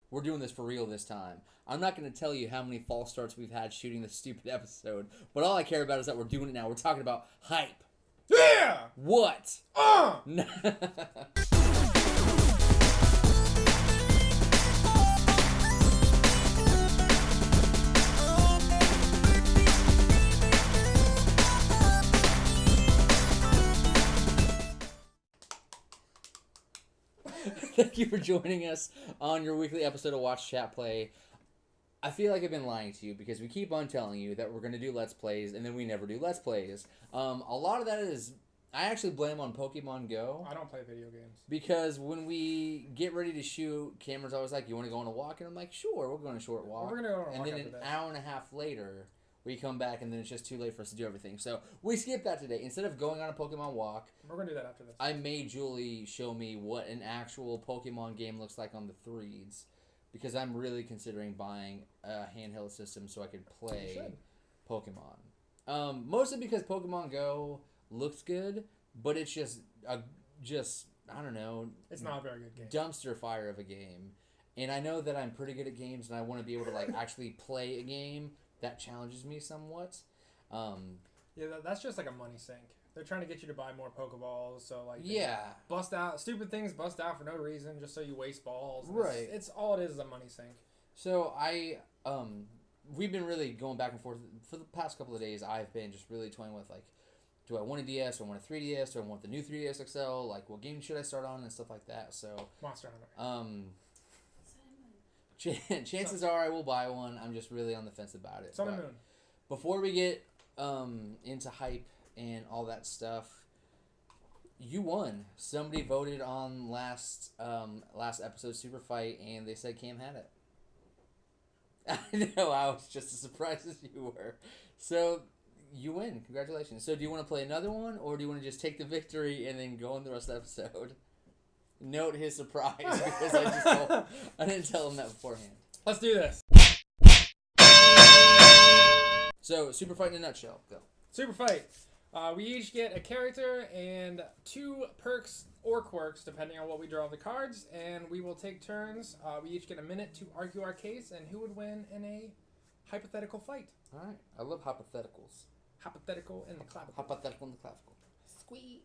We're doing this for real this time. I'm not going to tell you how many false starts we've had shooting this stupid episode, but all I care about is that we're doing it now. We're talking about hype. Yeah! What? Thank you for joining us on your weekly episode of Watch Chat Play. I feel like I've been lying to you because we keep on telling you that we're going to do Let's Plays, and then we never do Let's Plays. A lot of that is, I actually blame on Pokemon Go. I don't play video games. Because when we get ready to shoot, Cameron's always like, you want to go on a walk? And I'm like, sure, we're going on a short walk. We're going to go on a walk. And then an hour and a half later, we come back, and then it's just too late for us to do everything. So we skipped that today. Instead of going on a Pokemon walk, we're going to do that after this. I made Julie show me what an actual Pokemon game looks like on the 3s. Because I'm really considering buying a handheld system so I could play Pokemon. Mostly because Pokemon Go looks good, but it's just I don't know. It's not a very good game. Dumpster fire of a game. And I know that I'm pretty good at games, and I want to be able to like actually play a game that challenges me somewhat. Yeah, that's just like a money sink. They're trying to get you to buy more Pokeballs, so like bust out stupid things, bust out for no reason, just so you waste balls. Right. It's all it is a money sink. So we've been really going back and forth for the past couple of days. I've been just really toying with like, do I want a DS or I want a 3DS or I want the new 3DS XL? Like, what game should I start on and stuff like that. So Monster Hunter. Chances are I will buy one. I'm just really on the fence about it. Sun and Moon. Before we get into hype and all that stuff, you won. Somebody voted on last episode Super Fight, and they said Cam had it. I know, I was just as surprised as you were. So you win. Congratulations. So do you want to play another one, or do you want to just take the victory and then go on the rest of the episode? Note his surprise because I didn't tell him that beforehand. Let's do this. So Super Fight in a nutshell. Go. Super Fight. We each get a character and 2 perks or quirks, depending on what we draw of the cards, and we will take turns. We each get a minute to argue our case and who would win in a hypothetical fight. All right. I love hypotheticals. Hypothetical in the clavicle. Hypothetical in the clavicle. Squeeze.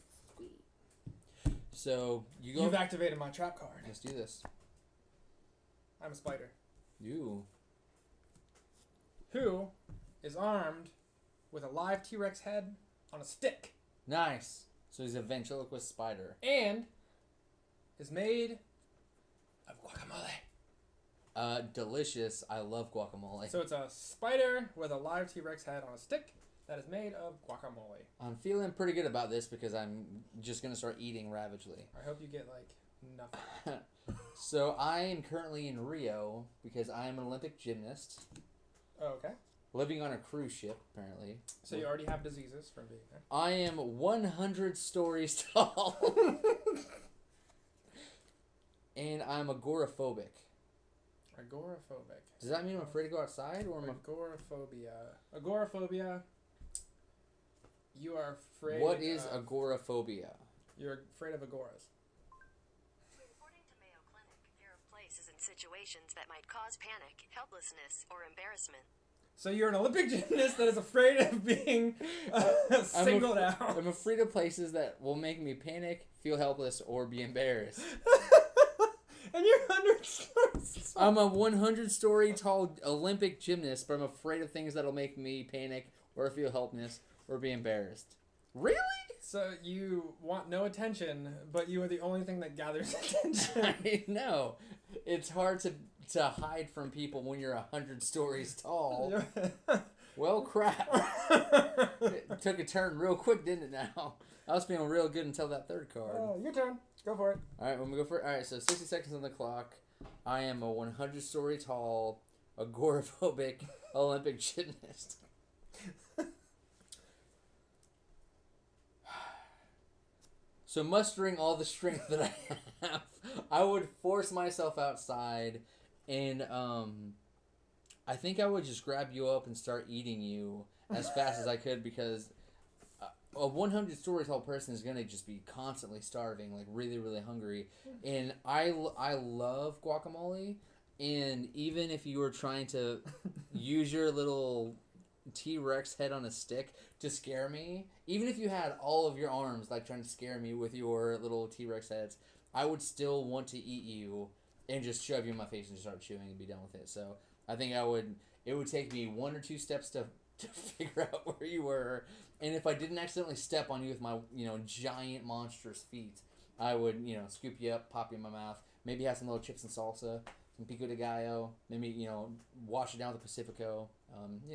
So you go. You've activated my trap card. Let's do this. I'm a spider. You. Who is armed with a live T-Rex head on a stick. Nice. So he's a ventriloquist spider. And is made of guacamole. Delicious. I love guacamole. So it's a spider with a live T-Rex head on a stick that is made of guacamole. I'm feeling pretty good about this because I'm just going to start eating ravagely. I hope you get, like, nothing. So I am currently in Rio because I am an Olympic gymnast. Oh, okay. Living on a cruise ship, apparently. So you already have diseases from being there. I am 100 stories tall. And I'm agoraphobic. Agoraphobic. Does that mean I'm afraid to go outside? Or Agoraphobia. Agoraphobia. You are afraid. What is agoraphobia? You're afraid of agoras. According to Mayo Clinic, there are places and situations that might cause panic, helplessness, or embarrassment. So you're an Olympic gymnast that is afraid of being singled out. I'm afraid of places that will make me panic, feel helpless, or be embarrassed. And you're 100 stories tall. I'm a 100-story tall Olympic gymnast, but I'm afraid of things that'll make me panic or feel helpless or be embarrassed. Really? So you want no attention, but you are the only thing that gathers attention. I know. It's hard to hide from people when you're 100 stories tall. Well, crap. It took a turn real quick, didn't it now? I was feeling real good until that third card. Your turn. Go for it. All right, when we go for it. All right, so 60 seconds on the clock. I am a 100-story tall, agoraphobic Olympic gymnast. So mustering all the strength that I have, I would force myself outside, and I think I would just grab you up and start eating you as fast as I could, because a 100-story tall person is going to just be constantly starving, like really, really hungry. And I love guacamole, And even if you were trying to use your little T-Rex head on a stick to scare me, even if you had all of your arms like trying to scare me with your little T-Rex heads, I would still want to eat you and just shove you in my face and just start chewing and be done with it. So I think it would take me 1 or 2 steps to figure out where you were. And if I didn't accidentally step on you with my, giant monstrous feet, I would, scoop you up, pop you in my mouth, maybe have some little chips and salsa, some pico de gallo, maybe, wash it down with the Pacifico,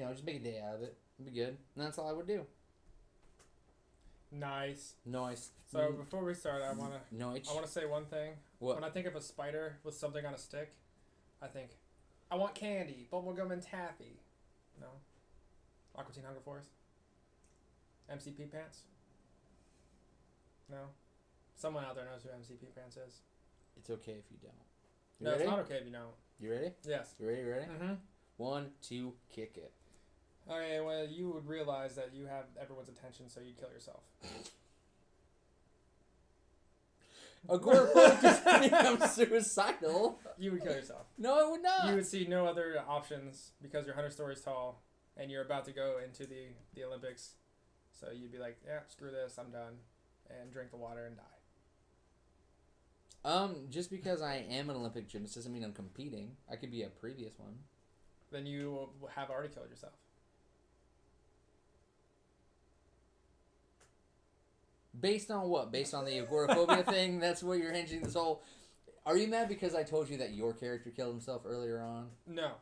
just make a day out of it. It'd be good. And that's all I would do. Nice. So before we start, I wanna say one thing. What? When I think of a spider with something on a stick, I think, I want candy, bubblegum, and taffy. No. Aqua Teen Hunger Force. MCP Pants. No. Someone out there knows who MCP Pants is. It's okay if you don't. No, ready? it's not okay if you don't. You ready? Yes. You ready? Mm-hmm. 1, 2, kick it. Okay, well, you would realize that you have everyone's attention, so you'd kill yourself. Agoraphobic doesn't become suicidal. You would kill yourself. No, I would not. You would see no other options because you're 100 stories tall and you're about to go into the Olympics. So you'd be like, yeah, screw this, I'm done. And drink the water and die. Just because I am an Olympic gymnast doesn't mean I'm competing. I could be a previous one. Then you have already killed yourself. Based on what? Based on the agoraphobia thing? That's what you're hinging this whole... Are you mad because I told you that your character killed himself earlier on? No.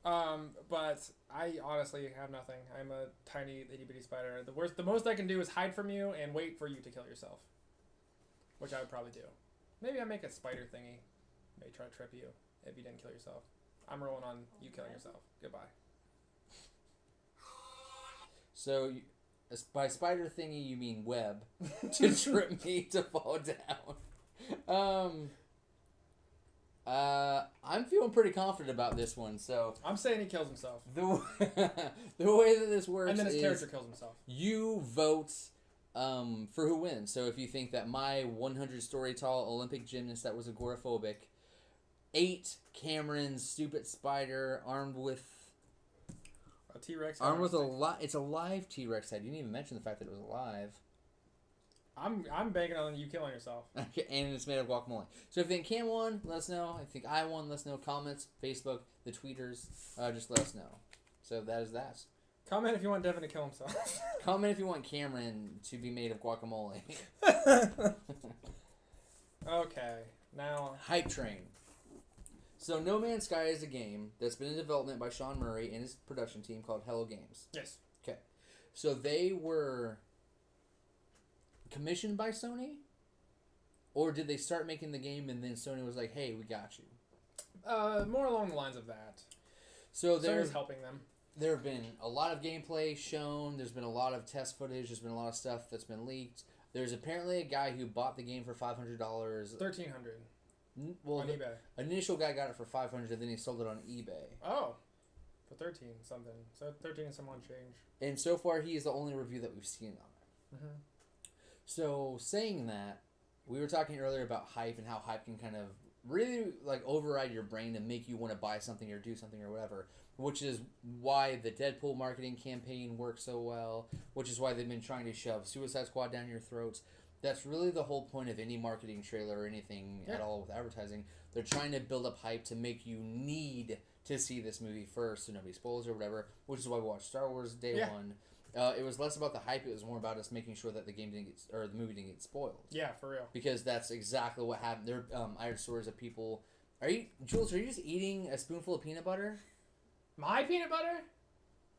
But I honestly have nothing. I'm a tiny itty bitty spider. The most I can do is hide from you and wait for you to kill yourself. Which I would probably do. Maybe I make a spider thingy. Maybe try to trip you if you didn't kill yourself. I'm rolling on you killing yourself. Goodbye. So, by spider thingy you mean web to trip me to fall down. I'm feeling pretty confident about this one, so... I'm saying he kills himself. The way that this works and then his is character kills himself. You vote for who wins. So if you think that my 100-story tall Olympic gymnast that was agoraphobic, 8 Cameron's stupid spider armed with... A T-Rex. Armed with it's a live T-Rex head. You didn't even mention the fact that it was alive. I'm banking on you killing yourself. Okay, and it's made of guacamole. So if you think Cam won, let us know. I think I won, let us know. Comments, Facebook, the tweeters, just let us know. So that is that. Comment if you want Devin to kill himself. Comment if you want Cameron to be made of guacamole. Okay, now... Hype Train. So No Man's Sky is a game that's been in development by Sean Murray and his production team called Hello Games. Yes. Okay. So they were commissioned by Sony? Or did they start making the game and then Sony was like, hey, we got you? More along the lines of that. So Sony's helping them. There have been a lot of gameplay shown. There's been a lot of test footage. There's been a lot of stuff that's been leaked. There's apparently a guy who bought the game for $500. $1,300. Well, on eBay. Initial guy got it for $500, then he sold it on eBay. Oh, for 13 something. So 13 and some odd change. And so far, he is the only review that we've seen on it. Mm-hmm. So saying that, we were talking earlier about hype and how hype can kind of really like override your brain and make you want to buy something or do something or whatever. Which is why the Deadpool marketing campaign works so well. Which is why they've been trying to shove Suicide Squad down your throats. That's really the whole point of any marketing trailer or anything at all with advertising. They're trying to build up hype to make you need to see this movie first so nobody spoils or whatever, which is why we watched Star Wars Day One. It was less about the hype, it was more about us making sure that the movie didn't get spoiled. Yeah, for real. Because that's exactly what happened. There, I heard stories of people... Jules, are you just eating a spoonful of peanut butter? My peanut butter?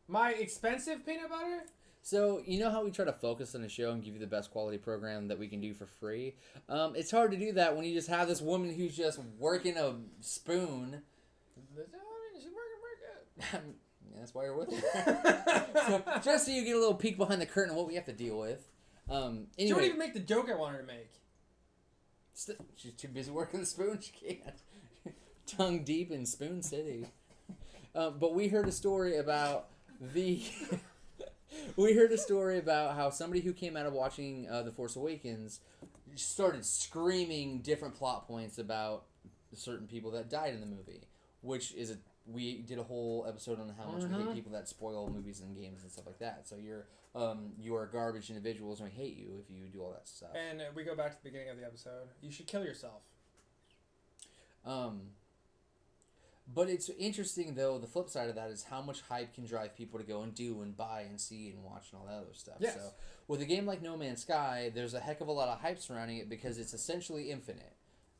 My expensive peanut butter? So, you know how we try to focus on a show and give you the best quality program that we can do for free? It's hard to do that when you just have this woman who's just working a spoon. She's working. That's why you're with her. So, just so you get a little peek behind the curtain of what we have to deal with. Anyway, she wouldn't even make the joke I wanted her to make. She's too busy working the spoon. She can't. Tongue deep in Spoon City. But we heard a story about We heard a story about how somebody who came out of watching The Force Awakens started screaming different plot points about certain people that died in the movie. which is we did a whole episode on how much we hate people that spoil movies and games and stuff like that. So you are garbage individuals, and we hate you if you do all that stuff. And we go back to the beginning of the episode. You should kill yourself. But it's interesting, though, the flip side of that is how much hype can drive people to go and do and buy and see and watch and all that other stuff. Yes. So with a game like No Man's Sky, there's a heck of a lot of hype surrounding it because it's essentially infinite.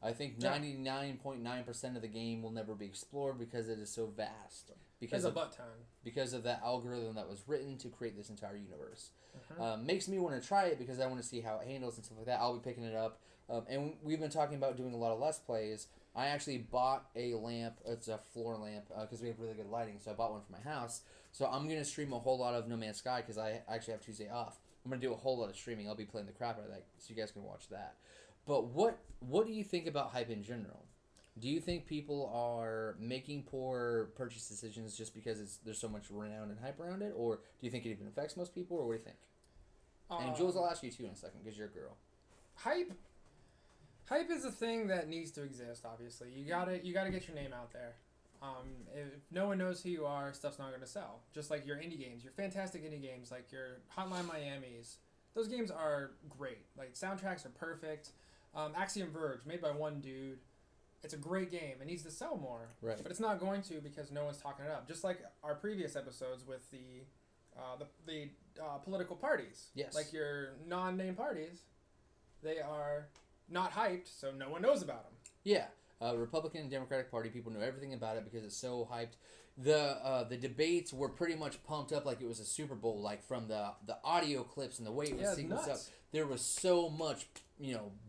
I think 99.9% of the game will never be explored because it is so vast. Because of that algorithm that was written to create this entire universe. Makes me want to try it because I want to see how it handles and stuff like that. I'll be picking it up. And we've been talking about doing a lot of Let's Plays. I actually bought a lamp. It's a floor lamp because we have really good lighting. So I bought one for my house. So I'm going to stream a whole lot of No Man's Sky because I actually have Tuesday off. I'm going to do a whole lot of streaming. I'll be playing the crap out of that so you guys can watch that. But what do you think about hype in general? Do you think people are making poor purchase decisions just because there's so much renown and hype around it? Or do you think it even affects most people? Or what do you think? And Jules, I'll ask you too in a second because you're a girl. Hype is a thing that needs to exist. Obviously, you gotta get your name out there. If no one knows who you are, stuff's not gonna sell. Just like your indie games, your fantastic indie games, like your Hotline Miami's. Those games are great. Like soundtracks are perfect. Axiom Verge, made by one dude. It's a great game. It needs to sell more. Right. But it's not going to because no one's talking it up. Just like our previous episodes with the political parties. Yes. Like your non-name parties, they are not hyped, so no one knows about them. Yeah. Republican and Democratic Party, people know everything about it because it's so hyped. The debates were pretty much pumped up like it was a Super Bowl, like from the audio clips and the way it was sequenced up. There was so much,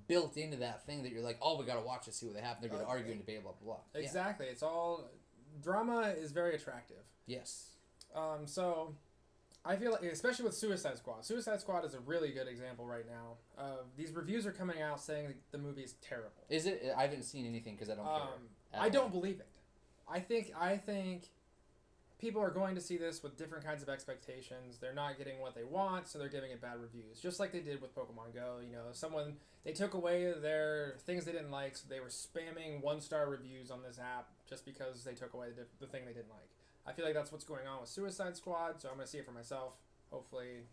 built into that thing that you're like, oh, we got to watch it, see what they happen. They're going to argue and debate, blah, blah, blah. Exactly. Yeah. It's all... Drama is very attractive. Yes. So... I feel like, especially with Suicide Squad. Suicide Squad is a really good example right now. These reviews are coming out saying the movie is terrible. Is it? I haven't seen anything because I don't care. I don't believe it. I think people are going to see this with different kinds of expectations. They're not getting what they want, so they're giving it bad reviews. Just like they did with Pokemon Go. They took away their things they didn't like, so they were spamming 1-star reviews on this app just because they took away the thing they didn't like. I feel like that's what's going on with Suicide Squad, so I'm going to see it for myself. Hopefully,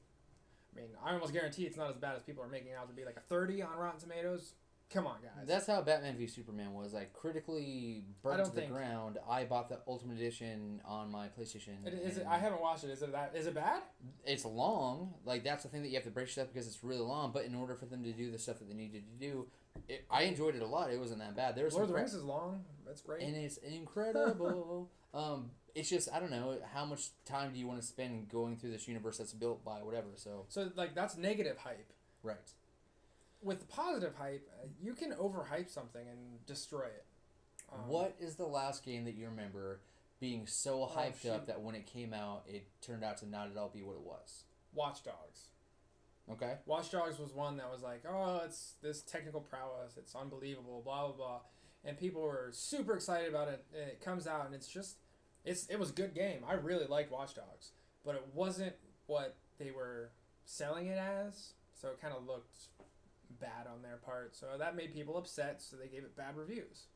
I almost guarantee it's not as bad as people are making out to be, like a 30 on Rotten Tomatoes. Come on, guys. That's how Batman v Superman was. Like, critically burnt to the ground. I bought the Ultimate Edition on my PlayStation. I haven't watched it. Is it bad? It's long. Like, that's the thing that you have to brace yourself because it's really long. But in order for them to do the stuff that they needed to do, I enjoyed it a lot. It wasn't that bad. Lord of the Rings is long. That's great. And it's incredible. It's just, I don't know, how much time do you want to spend going through this universe that's built by whatever, so like, that's negative hype. Right. With positive hype, you can overhype something and destroy it. What is the last game that you remember being so hyped up that when it came out, it turned out to not at all be what it was? Watch Dogs. Okay. Watch Dogs was one that was like, oh, it's this technical prowess, it's unbelievable, blah, blah, blah. And people were super excited about it, and it comes out, and it's just... It was a good game. I really liked Watch Dogs, but it wasn't what they were selling it as, so it kind of looked bad on their part. So that made people upset, so they gave it bad reviews.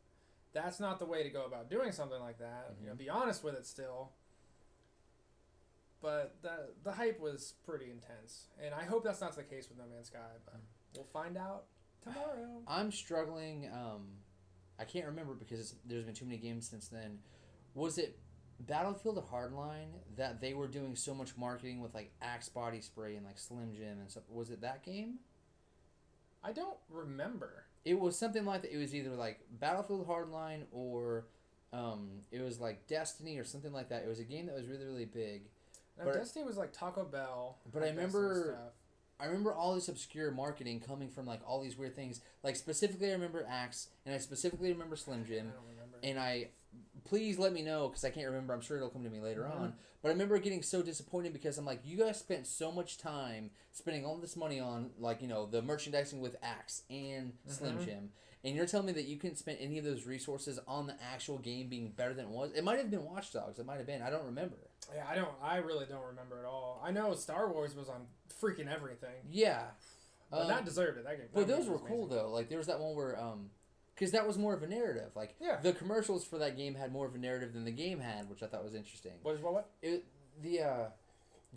That's not the way to go about doing something like that. Mm-hmm. Be honest with it still. But the hype was pretty intense, and I hope that's not the case with No Man's Sky, but we'll find out tomorrow. I'm struggling. I can't remember because there's been too many games since then. Was it Battlefield Hardline that they were doing so much marketing with like Axe body spray and like Slim Jim and stuff? Was it that game? I don't remember. It was something like that. It was either like Battlefield Hardline or it was like Destiny or something like that. It was a game that was really, really big. Now, Destiny was like Taco Bell. But I remember all this obscure marketing coming from like all these weird things. Like specifically, I remember Axe, and I specifically remember Slim Jim. I don't remember. Please let me know because I can't remember. I'm sure it'll come to me later on. But I remember getting so disappointed because I'm like, you guys spent so much time spending all this money on like the merchandising with Axe and Slim Jim, and you're telling me that you couldn't spend any of those resources on the actual game being better than it was. It might have been Watch Dogs. It might have been. I don't remember. Yeah, I really don't remember at all. I know Star Wars was on freaking everything. Yeah. But that deserved it. That game. But those were cool though. Like there was that one where Because that was more of a narrative. Like, Yeah. the commercials for that game had more of a narrative than the game had, which I thought was interesting. What?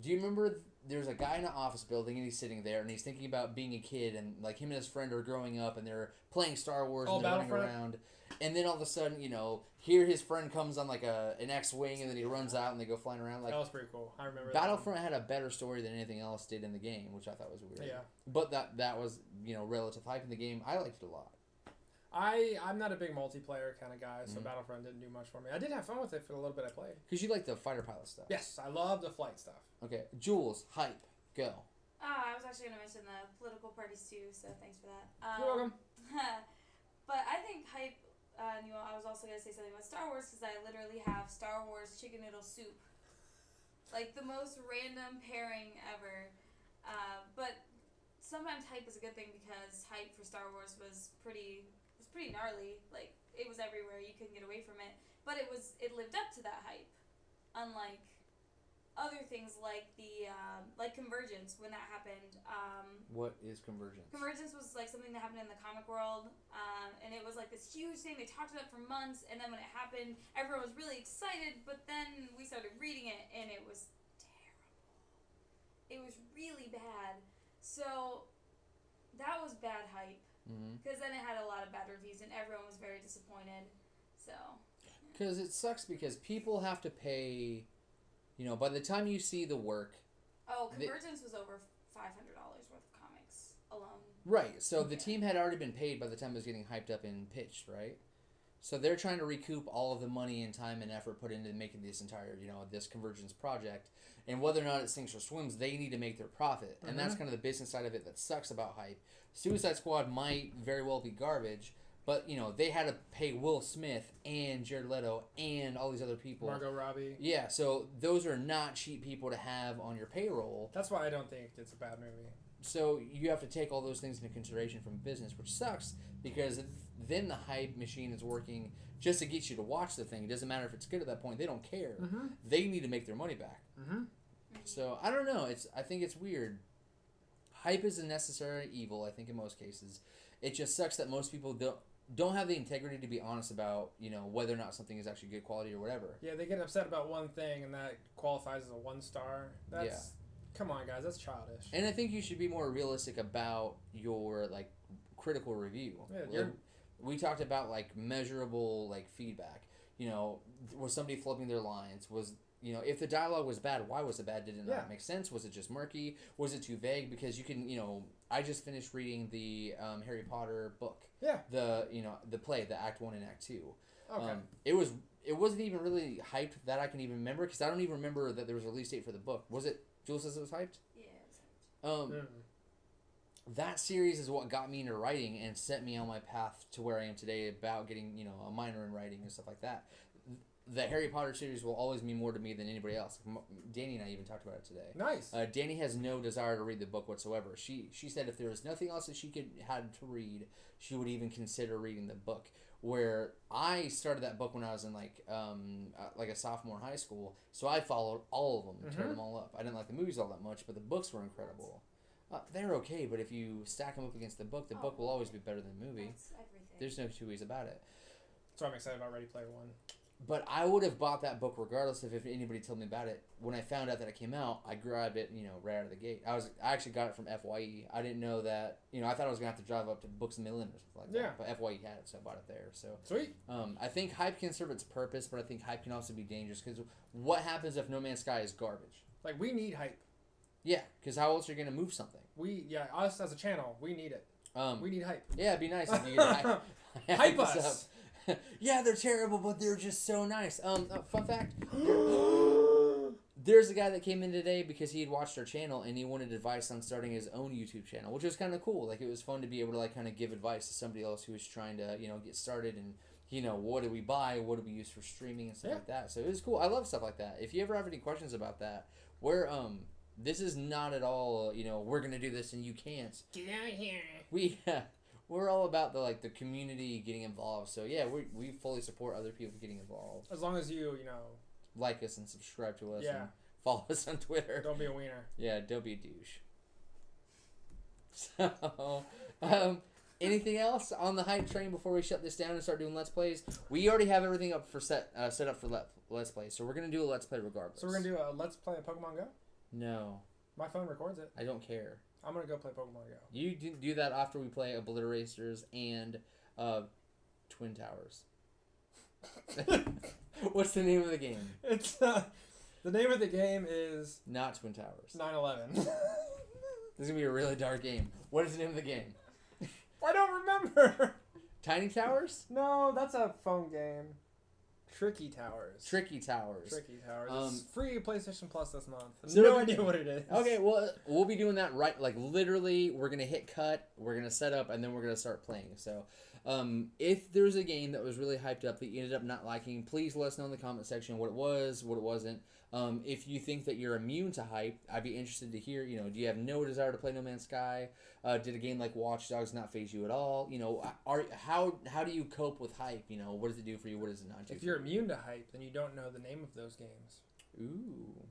Do you remember there's a guy in an office building and he's sitting there and he's thinking about being a kid and like him and his friend are growing up and they're playing Star Wars and they're running around. And then all of a sudden, here his friend comes on like an X-Wing and then he runs out and they go flying around. Like, that was pretty cool. I remember Battlefront had a better story than anything else did in the game, which I thought was weird. Yeah. But that was, relative hype in the game. I liked it a lot. I'm not a big multiplayer kind of guy, so Mhm. Battlefront didn't do much for me. I did have fun with it for the little bit I played. Because you like the fighter pilot stuff. Yes, I love the flight stuff. Okay. Jules, hype. Go. I was actually going to mention the political parties too, so thanks for that. You're welcome. But I think hype, I was also going to say something about Star Wars because I literally have Star Wars chicken noodle soup. Like the most random pairing ever. But sometimes hype is a good thing because hype for Star Wars was pretty gnarly. Like it was everywhere. You couldn't get away from it. But it lived up to that hype. Unlike other things like the Convergence when that happened. What is Convergence? Convergence was like something that happened in the comic world, and it was like this huge thing. They talked about it for months, and then when it happened, everyone was really excited. But then we started reading it, and it was terrible. It was really bad. So that was bad hype because then it had a lot of bad reviews, and everyone was very disappointed. So. Because it sucks because people have to pay. By the time you see the work... Oh, Convergence was over $500 worth of comics alone. Right, so the team had already been paid by the time it was getting hyped up and pitched, right? So they're trying to recoup all of the money and time and effort put into making this entire, this Convergence project. And whether or not it sinks or swims, they need to make their profit. And that's kind of the business side of it that sucks about hype. Suicide Squad might very well be garbage, but, they had to pay Will Smith and Jared Leto and all these other people. Margot Robbie. Yeah, so those are not cheap people to have on your payroll. That's why I don't think it's a bad movie. So you have to take all those things into consideration from business, which sucks because then the hype machine is working just to get you to watch the thing. It doesn't matter if it's good at that point. They don't care. They need to make their money back. So I don't know. I think it's weird. Hype is a necessary evil, I think, in most cases. It just sucks that most people don't have the integrity to be honest about, whether or not something is actually good quality or whatever. Yeah, they get upset about one thing and that qualifies as a 1 star. Come on, guys, that's childish. And I think you should be more realistic about your, critical review. Yeah, we talked about, measurable, feedback. Was somebody flipping their lines? Was... if the dialogue was bad, why was it bad? Did it not make sense? Was it just murky? Was it too vague? Because you can, I just finished reading the Harry Potter book. Yeah. The play, the Act 1 and Act 2. Okay. It wasn't even really hyped that I can even remember, because I don't even remember that there was a release date for the book. Was it? Jules says it was hyped? Yeah, it was hyped. That series is what got me into writing and set me on my path to where I am today about getting, a minor in writing and stuff like that. The Harry Potter series will always mean more to me than anybody else. Danny and I even talked about it today. Nice. Danny has no desire to read the book whatsoever. She said if there was nothing else that she had to read, she would even consider reading the book. Where I started that book when I was in a sophomore in high school, so I followed all of them and turned them all up. I didn't like the movies all that much, but the books were incredible. They're okay, but if you stack them up against the book will always be better than the movie. That's everything. There's no two ways about it. So I'm excited about Ready Player One. But I would have bought that book regardless of if anybody told me about it. When I found out that it came out, I grabbed it, right out of the gate. I actually got it from FYE. I didn't know that, I thought I was going to have to drive up to Books A Million or something like that. But FYE had it, so I bought it there. So Sweet. I think hype can serve its purpose, but I think hype can also be dangerous, because what happens if No Man's Sky is garbage? We need hype. Yeah, because how else are you going to move something? Us as a channel, we need it. We need hype. Yeah, it'd be nice if you could hype us. Yeah, they're terrible, but they're just so nice. Fun fact. There's a guy that came in today because he had watched our channel and he wanted advice on starting his own YouTube channel, which was kind of cool. It was fun to be able to kind of give advice to somebody else who was trying to, get started and, what do we buy? What do we use for streaming and stuff like that? So it was cool. I love stuff like that. If you ever have any questions about that, this is not at all, we're going to do this and you can't. Get out of here. We're all about the community getting involved. So yeah, we fully support other people getting involved. As long as you like us and subscribe to us. Yeah. And follow us on Twitter. Don't be a wiener. Yeah, don't be a douche. So, Anything else on the hype train before we shut this down and start doing Let's Plays? We already have everything up for set up for Let's Play, so we're going to do a Let's Play regardless. So we're going to do a Let's Play of Pokemon Go? No. My phone records it. I don't care. I'm going to go play Pokemon Go. You do that after we play Obliteracers and Twin Towers. What's the name of the game? It's the name of the game is Not Twin Towers. 9/11. This is going to be a really dark game. What is the name of the game? I don't remember. Tiny Towers? No, that's a phone game. Tricky Towers. Tricky Towers. Tricky Towers. It's free PlayStation Plus this month. So No idea what it is. Okay, well, we'll be doing that right. Like, literally, we're going to hit cut, we're going to set up, and then we're going to start playing. So, if there's a game that was really hyped up that you ended up not liking, please let us know in the comment section what it was, what it wasn't. If you think that you're immune to hype, I'd be interested to hear, do you have no desire to play No Man's Sky? Did a game like Watch Dogs not faze you at all? How do you cope with hype? What does it do for you? What does it not do If for you're you? immune to hype, then you don't know the name of those games. Ooh.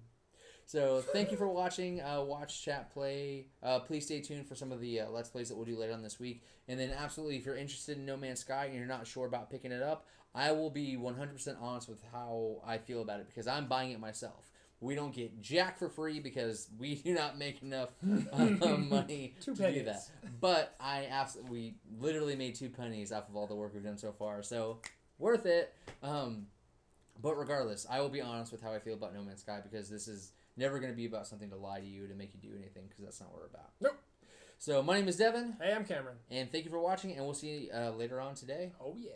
So, thank you for watching Watch, Chat, Play. Please stay tuned for some of the Let's Plays that we'll do later on this week. And then, absolutely, if you're interested in No Man's Sky and you're not sure about picking it up, I will be 100% honest with how I feel about it because I'm buying it myself. We don't get jack for free because we do not make enough money to do that. But we literally made 2 pennies off of all the work we've done so far. So, worth it. But regardless, I will be honest with how I feel about No Man's Sky because this is never going to be about something to lie to you to make you do anything because that's not what we're about. Nope. So my name is Devin. Hey, I'm Cameron. And thank you for watching, and we'll see you later on today. Oh, yeah.